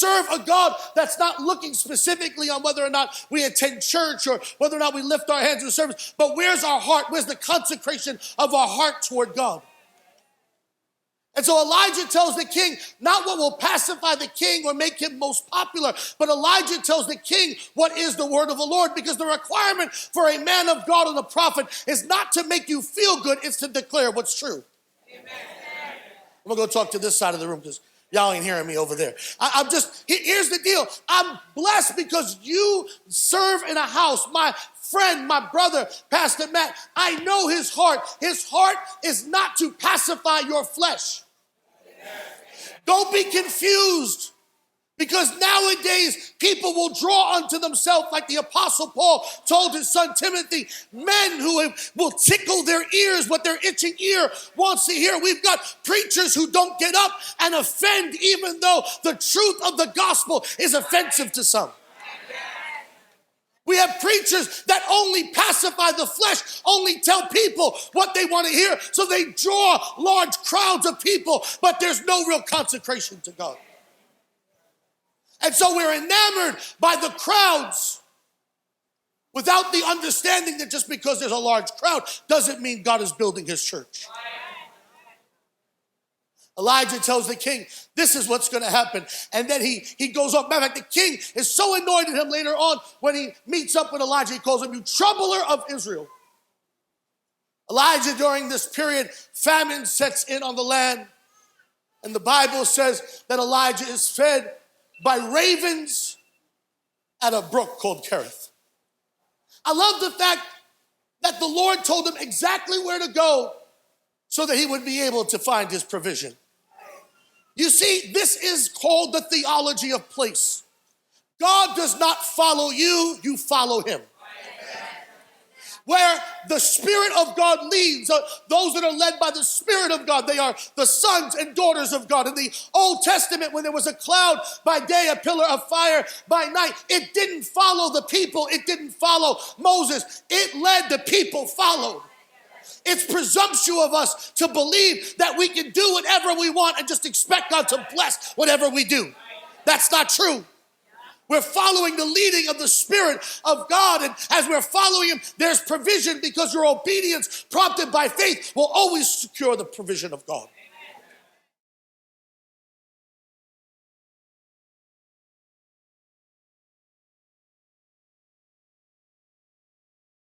serve a God that's not looking specifically on whether or not we attend church or whether or not we lift our hands in service, but where's our heart? Where's the consecration of our heart toward God? And so Elijah tells the king not what will pacify the king or make him most popular, but Elijah tells the king what is the word of the Lord, because the requirement for a man of God and a prophet is not to make you feel good, it's to declare what's true. Amen. I'm going to go talk to this side of the room because y'all ain't hearing me over there. Here's the deal. I'm blessed because you serve in a house. My friend, my brother, Pastor Matt, I know his heart. His heart is not to pacify your flesh. Don't be confused, because nowadays people will draw unto themselves, like the Apostle Paul told his son Timothy, men who will tickle their ears what their itching ear wants to hear. We've got preachers who don't get up and offend even though the truth of the gospel is offensive to some. We have preachers that only pacify the flesh, only tell people what they want to hear, so they draw large crowds of people, but there's no real consecration to God. And so we're enamored by the crowds without the understanding that just because there's a large crowd doesn't mean God is building his church. Elijah tells the king, this is what's going to happen. And then he goes off. Matter of fact, the king is so annoyed at him later on when he meets up with Elijah. He calls him, you troubler of Israel. Elijah, during this period, famine sets in on the land. And the Bible says that Elijah is fed by ravens at a brook called Kerith. I love the fact that the Lord told him exactly where to go so that he would be able to find his provision. You see, this is called the theology of place. God does not follow you, you follow him. Where the Spirit of God leads, those that are led by the Spirit of God, they are the sons and daughters of God. In the Old Testament, when there was a cloud by day, a pillar of fire by night, it didn't follow the people, it didn't follow Moses, it led the people followed. It's presumptuous of us to believe that we can do whatever we want and just expect God to bless whatever we do. That's not true. We're following the leading of the Spirit of God, and as we're following him, there's provision, because your obedience prompted by faith will always secure the provision of God.